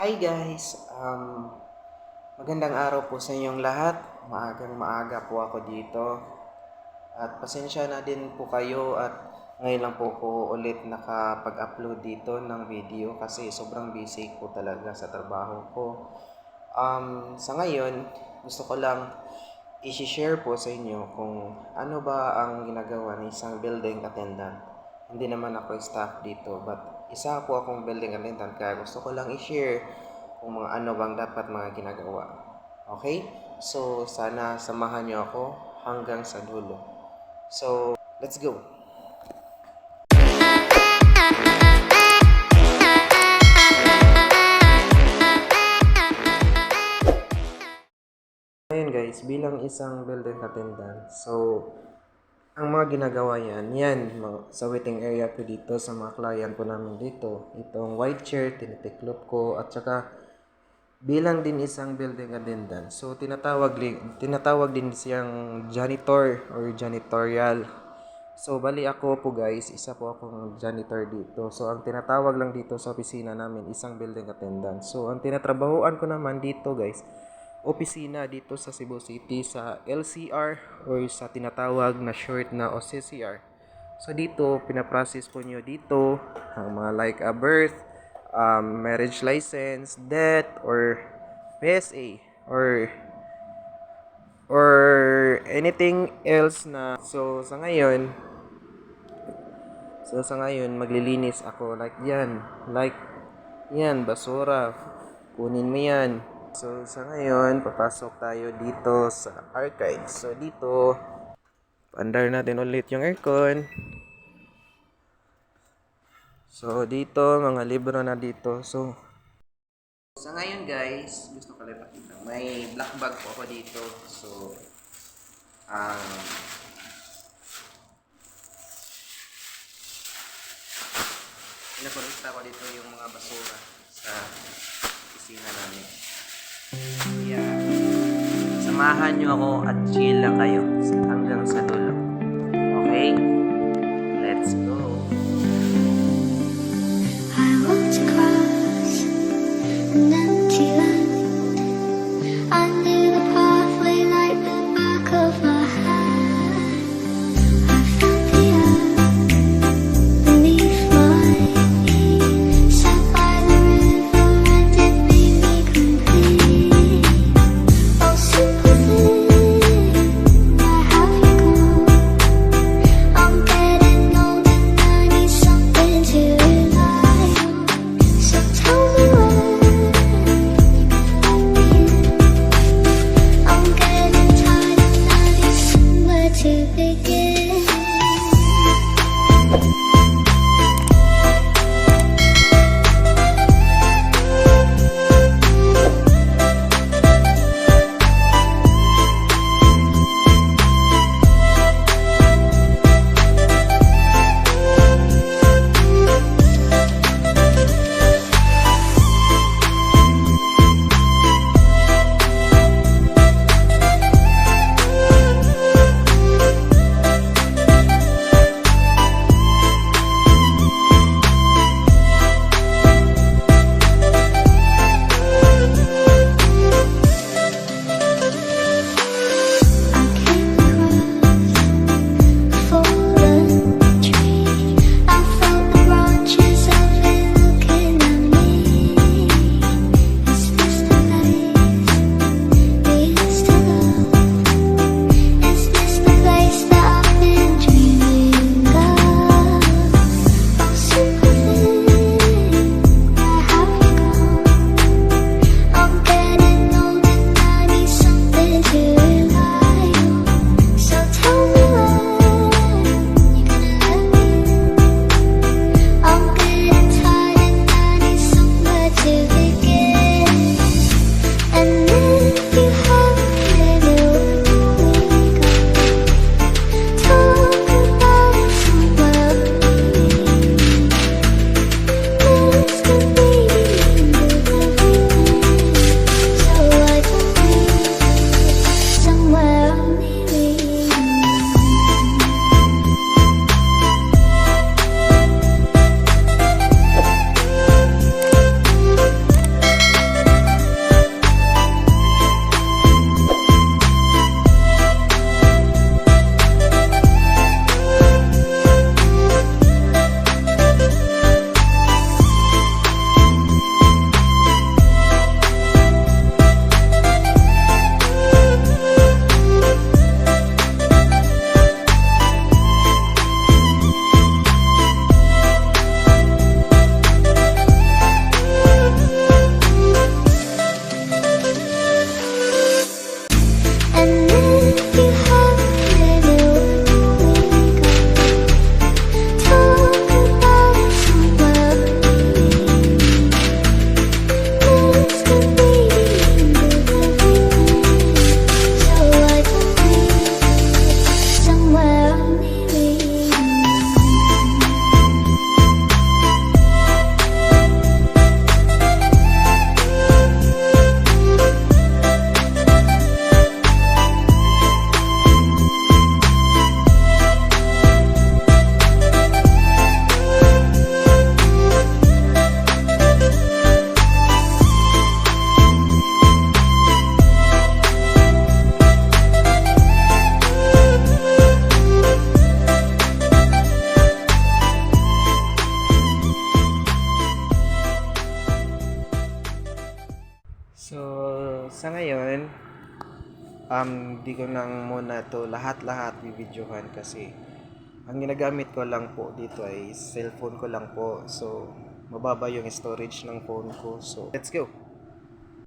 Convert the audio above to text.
Hi guys, magandang araw po sa inyong lahat. Maagang maaga po ako dito. At pasensya na din po kayo at ngayon lang po ko ulit nakapag-upload dito ng video kasi sobrang busy po talaga sa trabaho ko. Sa ngayon, gusto ko lang i-share po sa inyo kung ano ba ang ginagawa ng isang building attendant. Hindi naman ako staff dito, but isa po akong building attendant kaya gusto ko lang i-share kung mga ano bang dapat mga ginagawa. Okay? So, sana samahan niyo ako hanggang sa dulo. So, let's go! Ngayon guys, bilang isang building attendant, so ang mga ginagawa sa waiting area ko dito sa mga client ko namin dito. Itong white chair, tinitiklop ko at saka bilang din isang building attendant. So tinatawag din siyang janitor or janitorial. So bali ako po guys, isa po akong janitor dito. So ang tinatawag lang dito sa opisina namin isang building attendant. So ang tinatrabahuan ko naman dito guys, opisina dito sa Cebu City sa LCR or sa tinatawag na short na OCCR. So dito, pinaprocess po nyo dito ang mga like a birth, marriage license, death, or PSA, or anything else na. So sa ngayon maglilinis ako like yan, basura, kunin mo yan. So, sa ngayon, papasok tayo dito sa archive. So, dito, paandar natin ulit yung aircon. So, dito, mga libro na dito. So, sa ngayon guys, gusto ko lang pakita. May black bag po ako dito. So, pinakolekta ko dito yung mga basura sa opisina namin. Yeah. Samahan nyo ako at chill lang kayo hanggang sa dulo. Okay? Let's go! I walked across an empty land. I knew the pathway like the back of my hand. I felt the earth beneath my feet. Sat by the river and it made me complete. Oh, simple thing, where have you gone? Sa ngayon, di ko nang muna to lahat-lahat bibidyohan kasi ang ginagamit ko lang po dito ay cellphone ko lang po. So, mababa yung storage ng phone ko. So, let's go!